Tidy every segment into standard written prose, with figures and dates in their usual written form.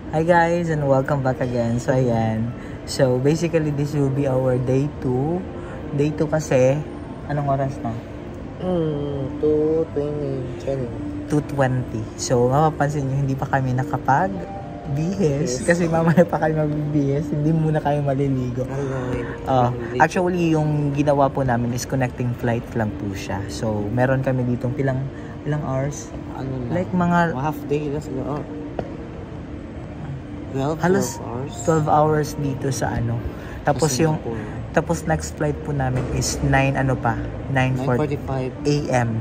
Hi guys and welcome back again. So ayan. So basically this will be our day 2. Day 2 kasi anong oras na? 2:20. So mapapansin nyo hindi pa kami nakapag-bihis kasi mamaya pa kami magbibihis. Hindi muna kami maliligo. Actually yung ginawa po namin is connecting flight lang po siya. So meron kami ditong ilang hours? Like mga half day na siguro. 12 hours dito sa ano. Tapos tapos next flight po namin is 9:45 AM.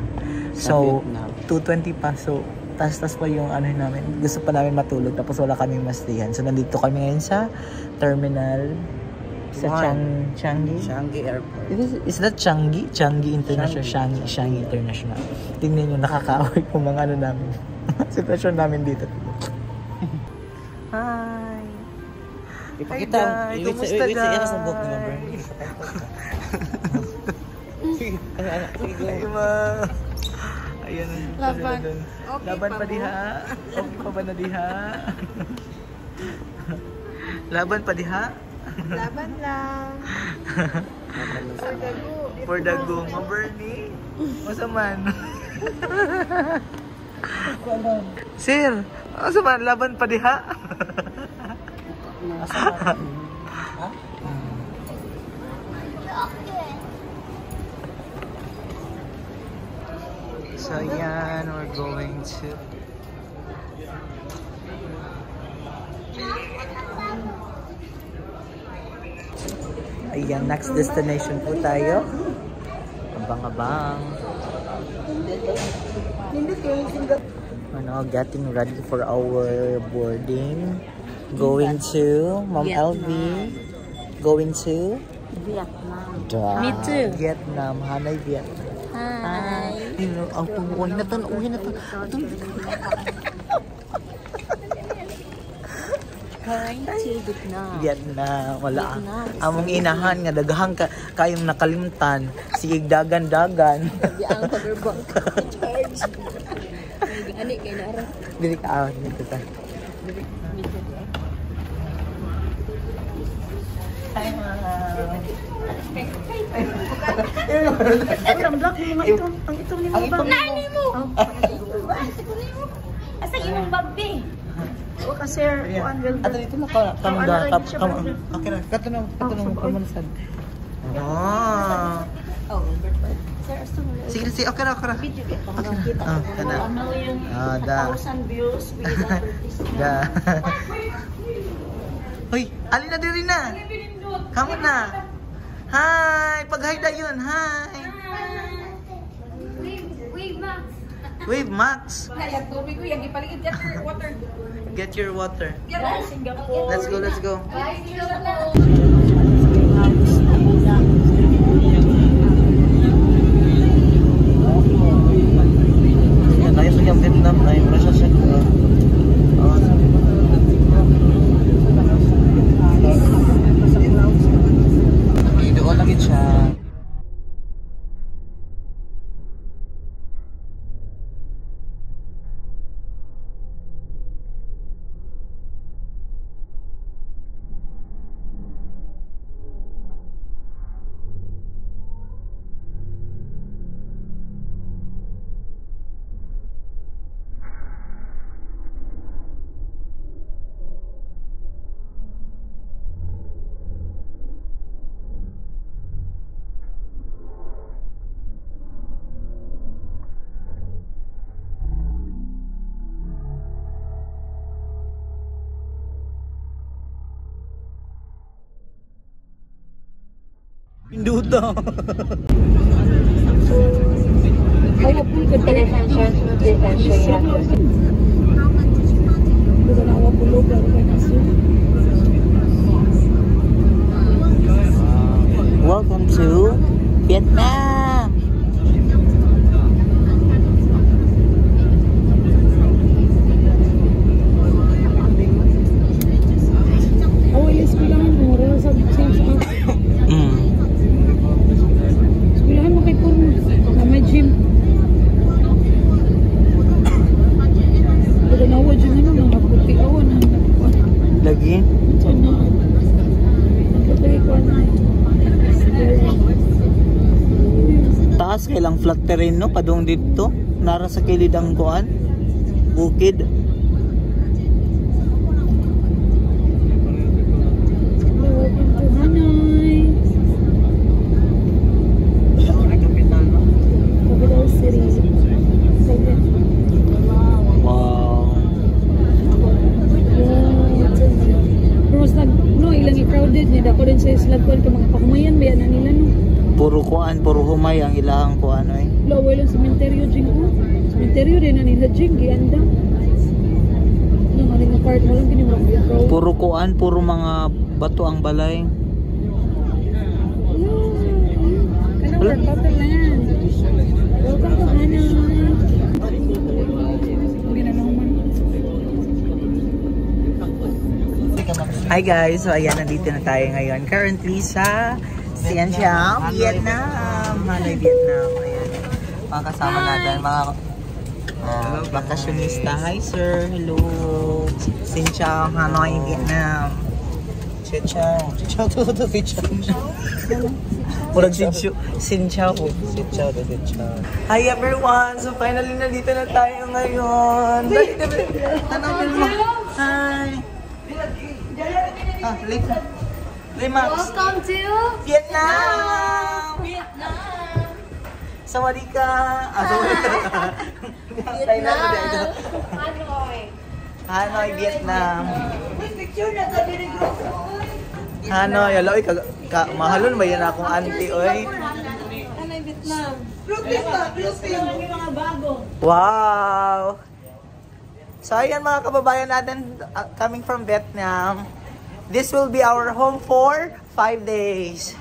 So 2:20 pa. So tas pa yung ano namin. Gusto pa namin matulog tapos wala kaming mastihan. So nandito kami ngayon sa terminal sa Changi Airport. Is that Changi? Changi International. Changi International. Tingnan niyo nakakaaway po mga ano namin. Sitwasyon namin dito. Hi! Ipakita. Kumusta guys? Sa book ni Bernie. Sige, ma. Ayan. Laban. Okay Laban pa diha. Okay pa ba na diha? Laban pa diha? Laban lang. For the go, ma Bernie. Masaman. Sir, masaman laban pa diha. So yan, we're going to ayan, next destination po tayo. Abang-abang. Getting ready for our boarding. Going to Mom LV. Going to Vietnam. Me too. Vietnam. Hanay Vietnam. Hi. Uwi na to. Going to Vietnam. Wala. Among inahan nga daghan kayong nakalimtan. Sige dagan-dagan. Ang pagerbang charge. Ani kay nara. Dili ka dito ta. Hi, ma'am. Ang block mo mga ito. Ang ito ni mo ba? Nani mo. Asa imong bagbi? O ka sir, Ato dito na kamda. Okay na. Katanong kamansan. Oh, sir, sige, okay na. Video ka kita. Ano yung 1,000 views without da. Hoy, alin na diri na. Kamu na. Hi, pag-hi da yun. Hi. Wave Max. Get your water. Let's go. Tayo sa Vietnam ay prasa siya. Doon lagi siya. Pinduta. Welcome to Vietnam. Oh, yes, bilang mura sa may gym. lagi. Taas kailang flat terrain no, padung dito. Nara sa kilid ang kuan. Bukid. Puro kuan, puro humay ang ilahang kuan ay. Laway lang sementeryo jing ko. Sementeryo din na nila jing gianda. Nang aling nga part mo lang kini mo. Puro kuan, puro mga bato ang balay. Kanang workout na yan. Welcome to Hanay. Hi guys, so ayan, nandito na tayo ngayon. Currently sa Sianxiang, Vietnam. Hanoi, Vietnam. Ayan. Mga kasama natin, mga bakasyonista. Hi sir, hello. Sianxiang, Hanoi, Vietnam. Sianxiang. Sianxiang to Sianxiang. Murag Sianxiang. Sianxiang. Sianxiang to Sianxiang. Hi everyone! So finally, nandito na tayo ngayon. Tanong mo. Hi! Limax. Welcome to Vietnam! Vietnam. Sawadee ka! Vietnam. Hanoi. Hanoi, Vietnam. Hanoi, aloy, mahalon ba yan akong auntie, oy? Hanoi, Vietnam. Wow! So ayan mga kababayan natin coming from Vietnam. This will be our home for 5 days.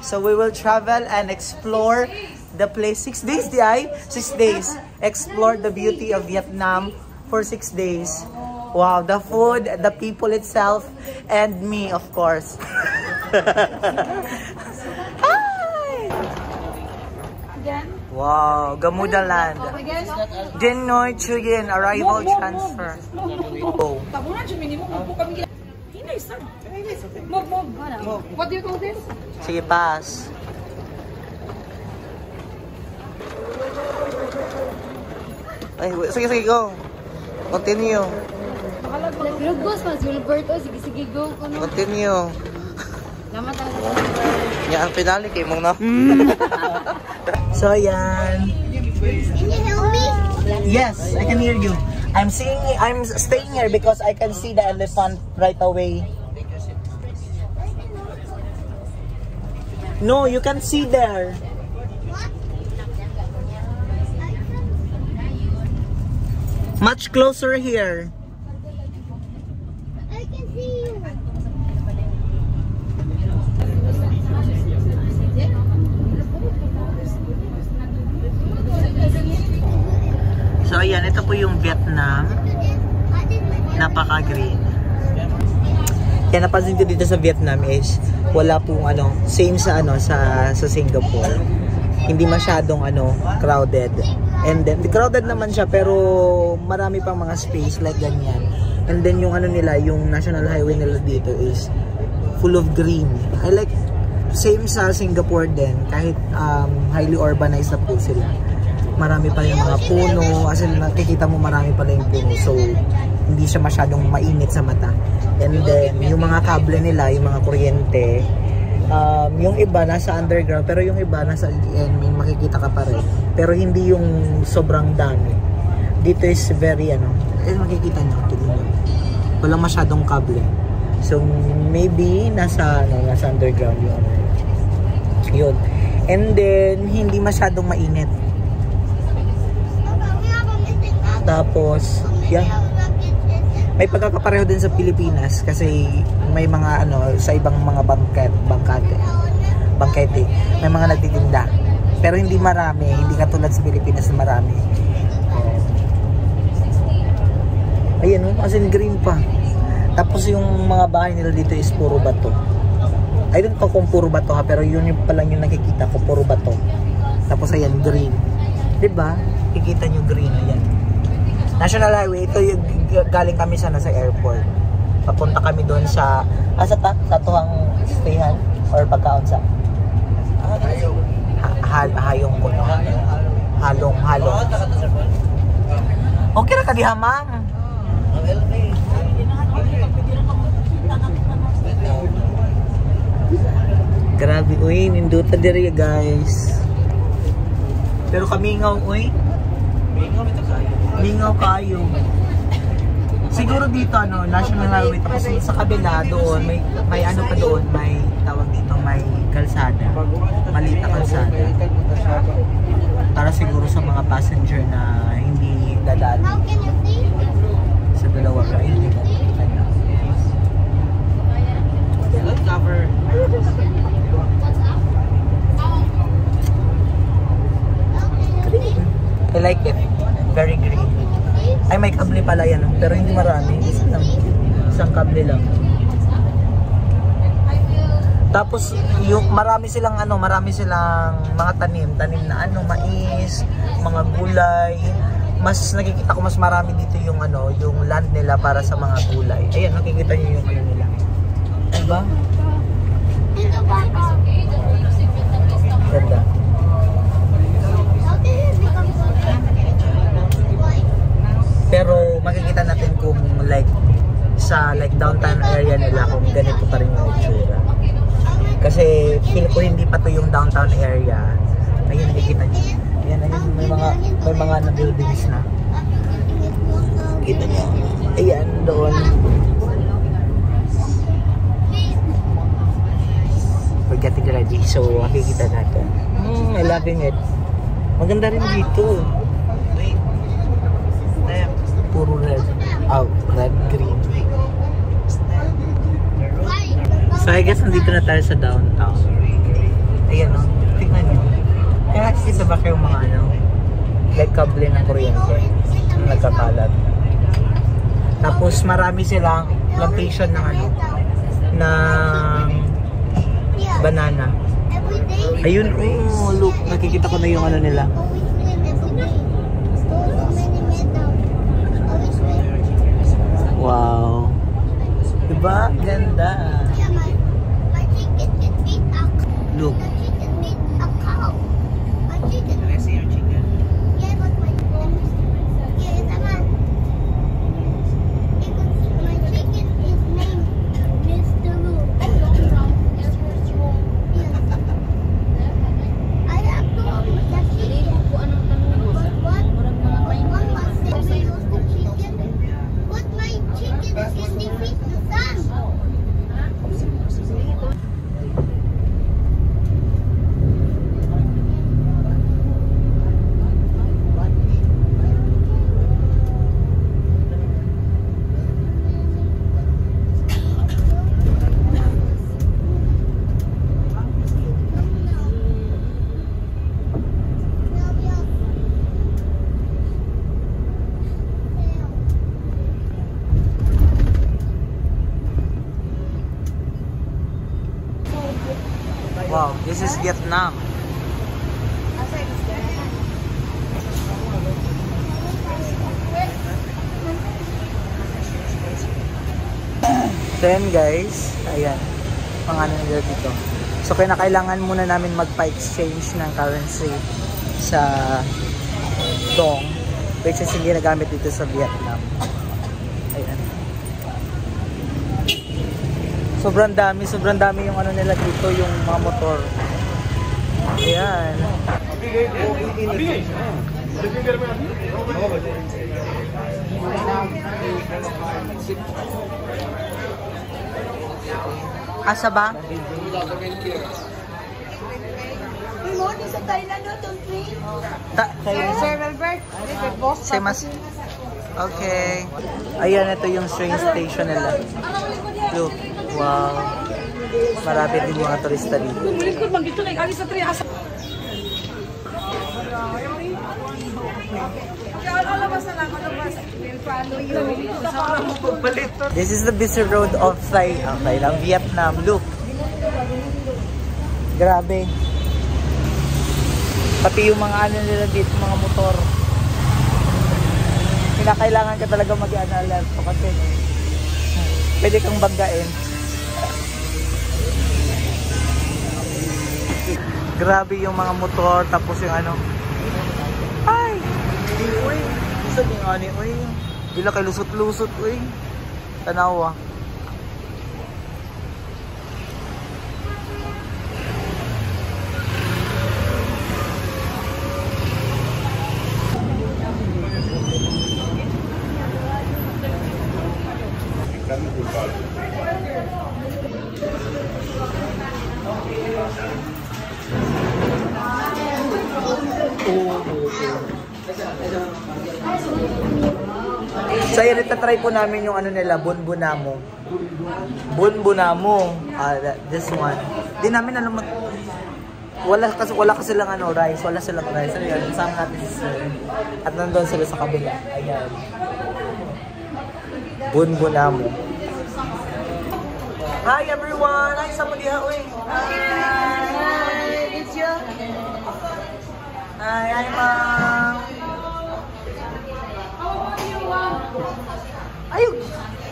So we will travel and explore the place. 6 days, di ay? 6 days. Explore the beauty of Vietnam for 6 days. Wow, the food, the people itself, and me, of course. Hi! Again? Wow, Gamuda Land. Again? Dinoy Chuyin, arrival transfer. Oh. Tabunan siya minimum. Kami hinay, sir. Move. What do you call this? Sige, pass. Ay, sige, go. Continue. Lugos, mas Gilberto. Sige, go. Continue. Lamat ang Yan, ang pinali kay mong na. So, ayan. Can you help me? Yes, I can hear you. I'm staying here because I can see the elephant right away. No, you can see there. Much closer here. I can see you. So ayan, ito po yung Vietnam. Napaka-green. Yan, napansin ko dito sa Vietnam is wala pong same sa sa Singapore. Hindi masyadong crowded. And then crowded naman siya pero marami pang mga space like ganyan. And then yung nila, yung national highway nila dito is full of green. I like same sa Singapore din, kahit highly urbanized na po sila. Marami pa yung mga puno, as in nakikita mo marami pa yung puno, so hindi siya masyadong mainit sa mata. And then yung mga kable nila, yung mga kuryente, yung iba nasa underground pero yung iba nasa EN, may makikita ka pa rin, pero hindi yung sobrang dami. Dito is very makikita nyo, walang masyadong kable, so maybe nasa underground yun. And then hindi masyadong mainit. Tapos, yeah. May pagkakapareho din sa Pilipinas kasi may mga sa ibang mga bangkete. May mga nagtitinda. Pero hindi marami, hindi katulad sa Pilipinas na marami. Ayan, as in green pa. Tapos yung mga bahay nila dito is puro bato. I don't know kung puro bato pero yun yung palang yung nakikita ko, puro bato. Tapos ayan, green. 'Di ba? Kikita nyo green, ayan. National Highway, ito yung galing kami sana sa airport. papunta kami doon sa sa tuhang stayhan or pagkaon sa hayong ko no. Halong. Okay ra ka diha, ma'am. Grabe, uy, ninduta diri guys. Pero kamingaw, uy. Mingaw kayo. Siguro dito, ano, National Highway, tapos sa kabila doon, may ano pa doon, may tawag dito, may kalsada. Maliit na kalsada. Para siguro sa mga passenger na hindi dadaan sa dalawa ka, hindi mo. I like it. Very green. Ay, may kable pala yan, pero hindi marami. Isang kable lang. Tapos yung marami silang mga tanim na mais, mga gulay. Mas nakikita ko mas marami dito yung yung land nila para sa mga gulay. Ayan, nakikita niyo yung nila. Diba? Ganda. Pero makikita natin kung sa downtown area nila kung ganito pa rin yung itsura. Kasi feel ko hindi pa to yung downtown area. Ayun, nakikita niyo. Ayan, may mga na buildings na. Kita niyo. Ayan, doon. We're getting ready. So, makikita natin. I loving it. Maganda rin dito. Puro red. Oh, red, green. So, I guess nandito na tayo sa downtown. Ayan, no? Tignan nyo. Kaya nakikita ba kayo mga kable ng kuryente na nagkakalat. Tapos, marami silang plantation ng ng banana. Ayun, oh, look. Nakikita ko na yung nila. Wow. Diba? Ganda. Look. Wow, this is Vietnam. Then guys, ayan, mga nila dito. So kailangan muna namin magpa-exchange ng currency sa dong, which is hindi nagamit dito sa Vietnam. Ayan. Sobrang dami yung nila dito, yung mga motor. Ayan. Asa ba? Sa Thailand doon, please. Sir Albert, okay. Ayan, ito yung train station nila. Look. Wow. Marami din mga turista dito. This is the busy road of Thailand, Vietnam. Look. Grabe. Pati yung mga nila dito, mga motor. Kinakailangan ka talaga mag-alert kasi Pwede kang banggain. Grabe yung mga motor, tapos yung ano. Ay! Uy! Sabi nga ni, uy. Bila kay lusot-lusot, uy. Tanawa. So yun, itatry po namin yung ano nila, Bunbunamo. Bunbunamo. This one. Di namin alam wala kasi lang ano, rice. Wala silang rice. So yun, isama natin si sir. At nandun sila sa kabila. Ayan. Bunbunamo. Hi everyone! Hi, sa diha, uy! Hi! It's you! Hi, ma'am! Ayun!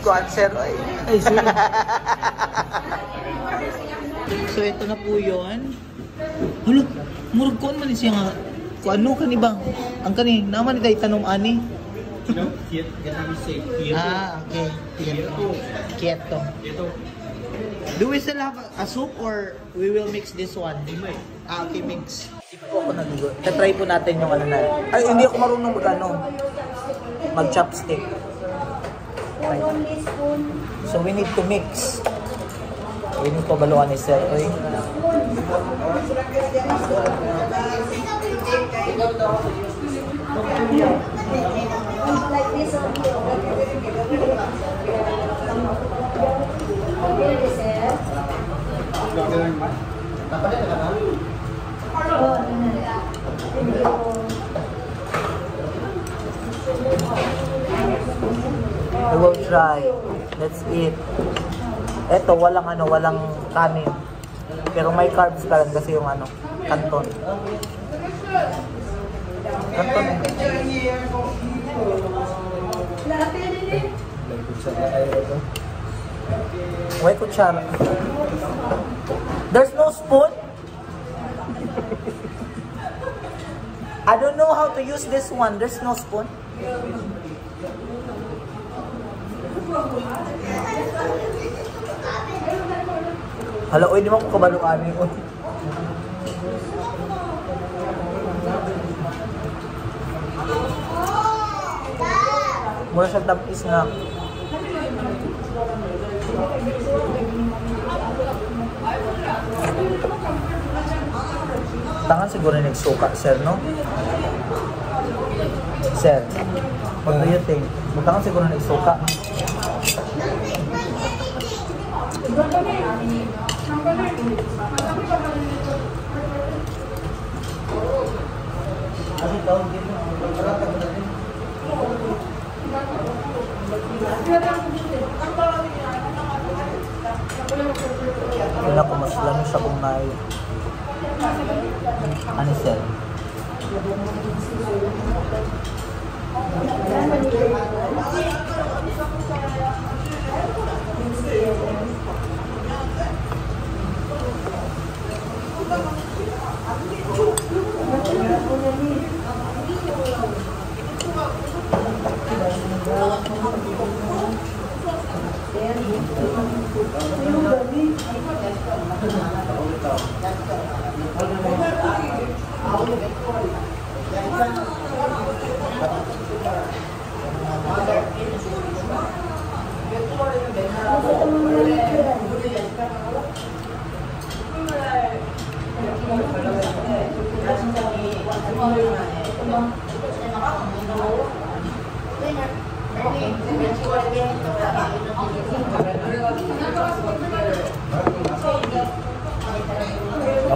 Cancer, ay! So, ito na po yun. Hulog! Murag ko man siya nga. Kung ano ka ni ba? Ang kani, naman ito itanong ani. Okay. Keto. Do we still have a soup or we will mix this one? Okay, mix. Hindi po ako nagugo. Try po natin yung ano na. Ay, hindi ako marunong mag-chopstick. Okay. So we need to mix. We need to baluan ni sir. Okay? I will try. Let's eat. Ito, walang kanin. Pero may carbs ka lang kasi yung ano, canton. Canton. May kutsara. There's no spoon? I don't know how to use this one. There's no spoon. Hala, oy, di mo ko kabaluan yun. Mura siya tapis nga. Tangan siguro nagsuka, sir, no? Sir, what do you think? Tangan siguro nagsuka. Kaya ko mas lamig siya kung may ano sir?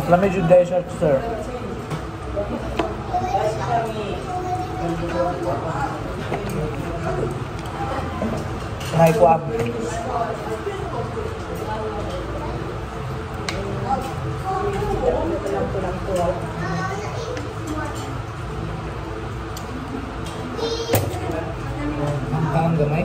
Lamig yung dessert, sir. Ngay kuab. Ang gamay.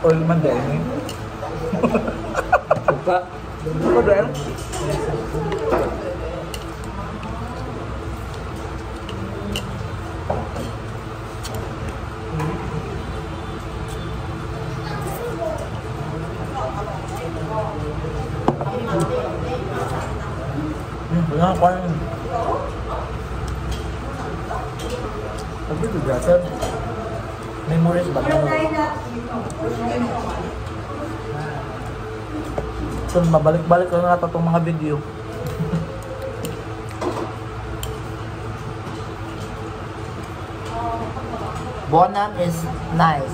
oil man dahil eh. Suka. Ako dahil. Wala ko rin. Sabi ko gatan. Memories ba? So, mabalik-balik ko na ito itong mga video. Bonam is nice.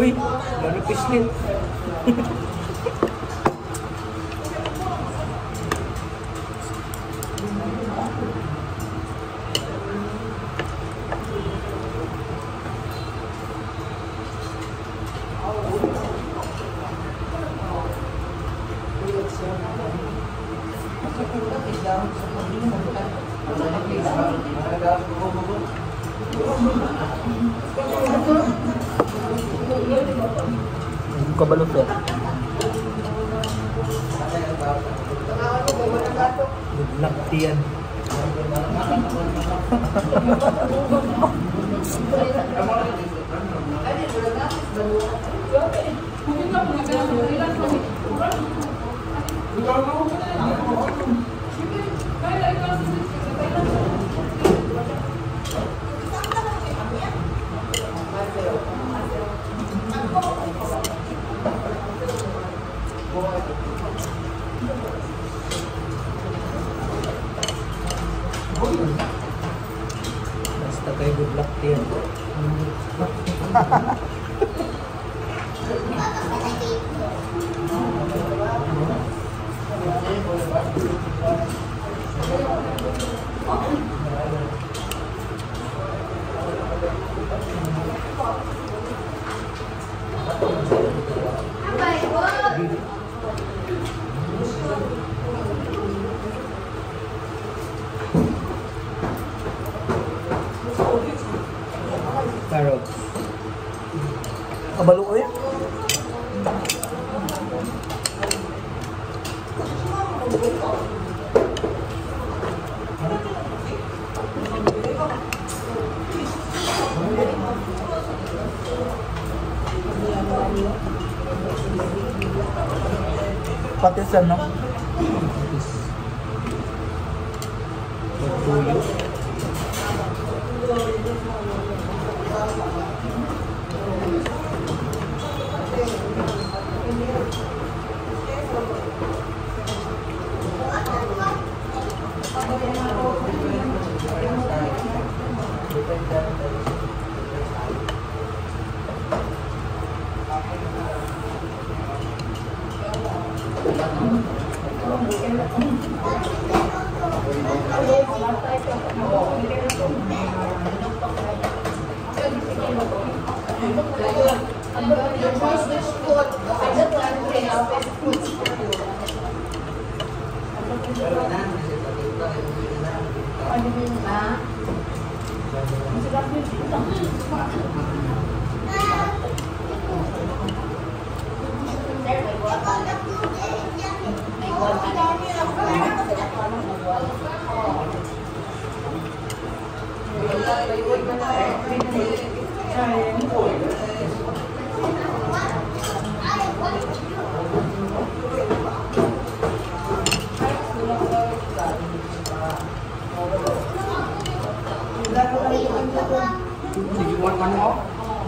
Uy, lalo pisnit. Hindi ko balot eh. Laktiyan. Basta kayo good luck din. Carrots. Kabalo ko yan. Patisan, no? Tuyo.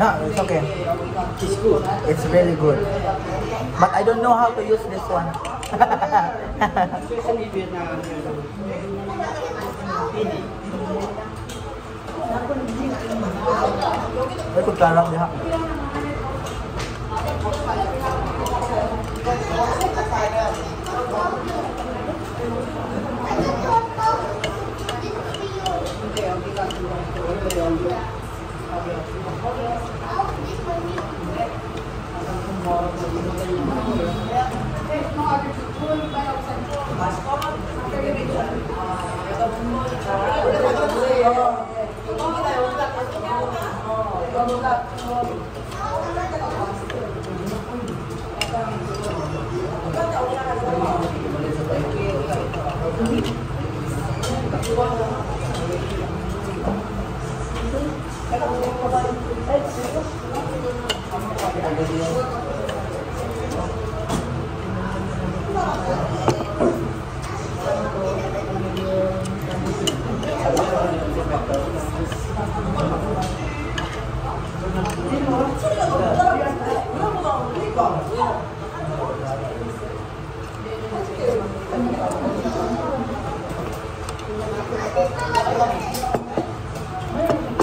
No, it's okay. It's good. It's really good. But I don't know how to use this one. Especially Vietnam. Ay, kung karang diha.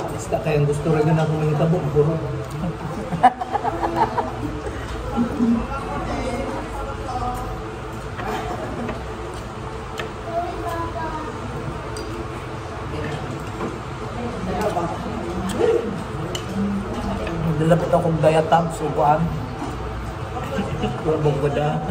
Basta kayang gusto rin na akong mahitabo, puro. Nalapit akong diatab, subuan. Kurabong ko na.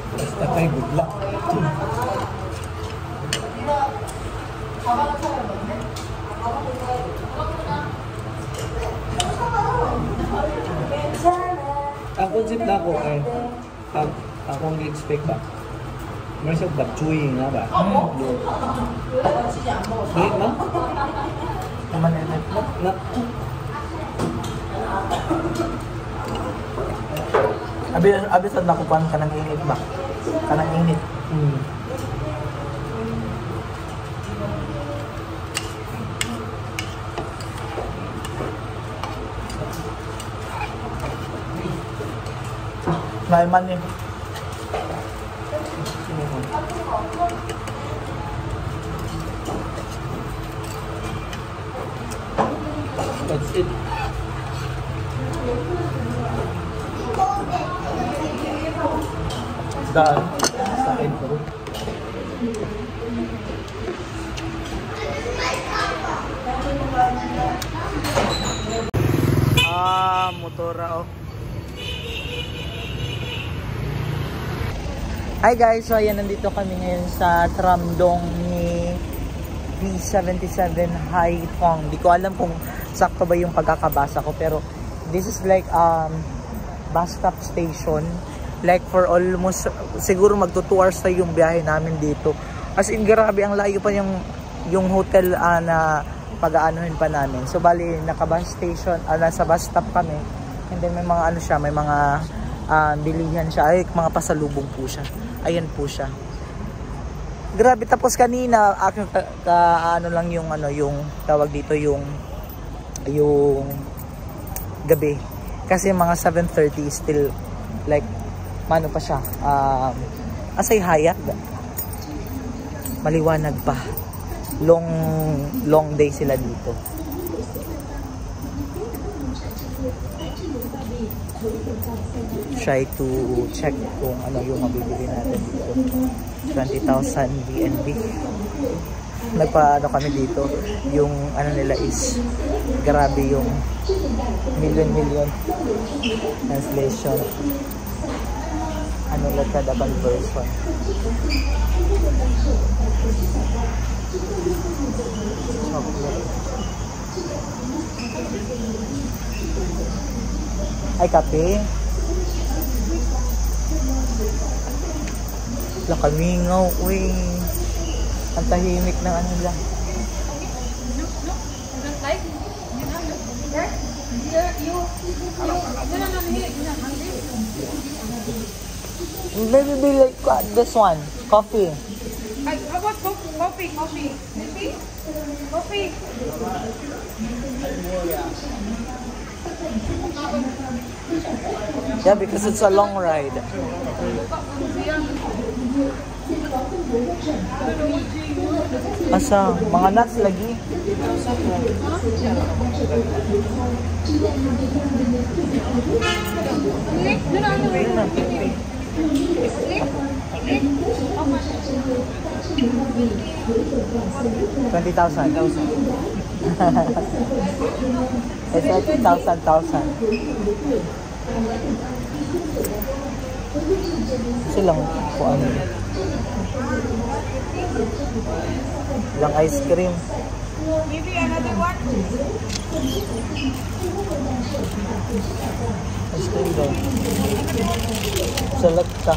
Basta kay good luck. Ang concept na ako ay pag akong i-expect ba? May siya ba? Chewy nga ba? Sweet na? Naman init. Na? Abi sa nakupan ka ng init ba? Ka ng init. Naiman eh. That's it. Dahil. Sa akin po. Motora oh. Hi guys, so ayan, nandito kami ngayon sa tramdong ni B77 Haiphong. Di ko alam kung sakto ba yung pagkakabasa ko, pero this is like bus stop station. Like for almost, siguro magto 2 hours na yung biyahe namin dito. As in, grabe, ang layo pa yung hotel na pag-aanuhin pa namin. So bali, naka-bus station, nasa bus stop kami. And then may mga ano siya, may mga bilihan siya, ay mga pasalubong po siya. Ayan po siya. Grabe, tapos kanina ano lang yung ano, yung tawag dito, yung gabi. Kasi mga 7:30 still like mano pa siya. Asay hayat. Maliwanag pa. Long day sila dito. Try to check kung ano yung mabibili natin dito. 20,000 BNB. Nagpa-ano kami dito, yung ano nila is grabe, yung million translation. Ano lang kada conversion. Chocolate. Ay, kape. Lakamingaw, uy. Ang tahimik ng ano lang. Maybe be like this one, coffee. How about coffee? Coffee? Coffee? Yeah, because it's a long ride. Asa, mga nuts lagi. Ayun na. 20,000. It's like 1,000. Silang po ano. Silang ice cream. Maybe another one. Ice cream daw. Select ka.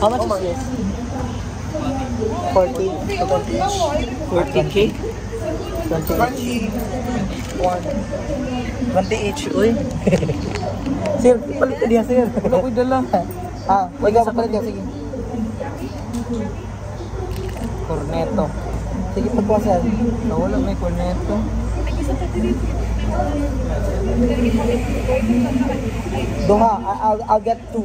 How much is this? 40. 40K? 20 each. 20 each. Uy. Sir, palit ka diya, sir. Wala ko'y dala. Wag ka palit ka. Sige. Corneto. Sige, pagkuha, sir. Wala may corneto. Doha, I'll get 2.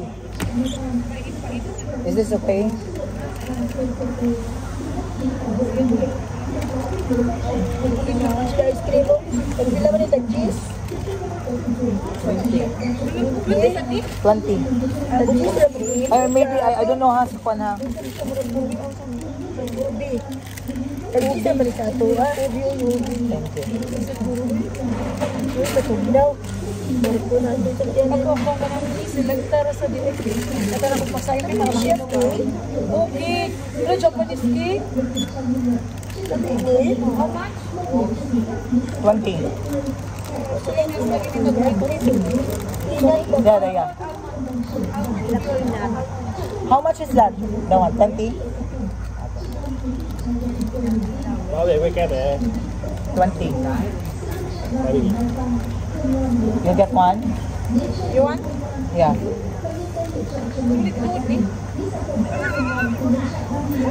Is this okay? Ice cream. Pagpila mo nito cheese? 20. Maybe, I don't know ha, sa kwan ha. Cheese naman ito ato. Thank you. Selagtara sa dinig. Ito na magpasaya ka para makita ko. Okay. Pero Japanese cake. How much? 20. Yeah. How much is that? That one, 20? Bảo vệ với cái này. 20. You get one? You want? Yeah.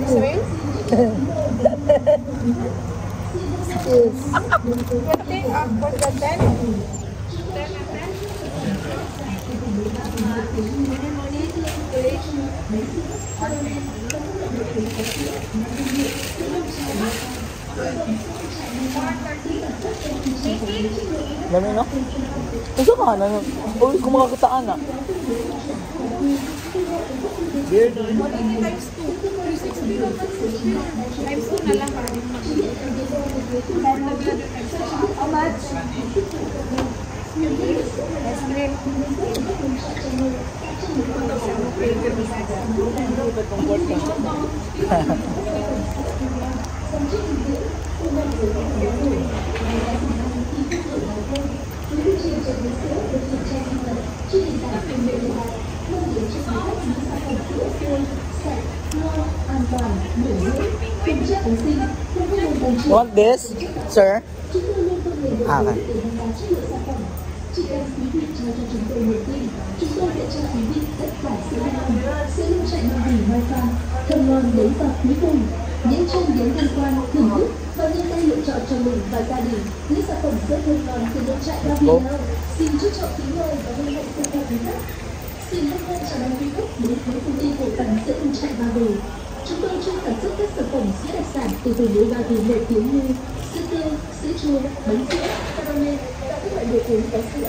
Sorry? Yes. 20 for the 10? 10 Dami no? Gusto ka na? Uy, kumakakitaan na. Beer na. times 2. 360 times 2 na lang. How much? Ice cream. You want this, sir? Okay. Thơm ngon đến vào cuối cùng, những trang đến tham quan thưởng thức và nhanh tay lựa chọn cho mình và gia đình những sản phẩm sữa thơm ngon từ nông trại Gabriel. Xin chúc cho quý người và hân hạnh cùng các quý khách. Xin hân hạnh chào đón quý khách đến với công ty cổ phần sữa nông trại Ba Vì. Chúng tôi chuyên sản xuất các sản phẩm sữa đặc sản từ vùng núi Ba Vì nổi tiếng như sữa tươi, sữa chua, bánh sữa, caramel và các loại đồ uống có sữa.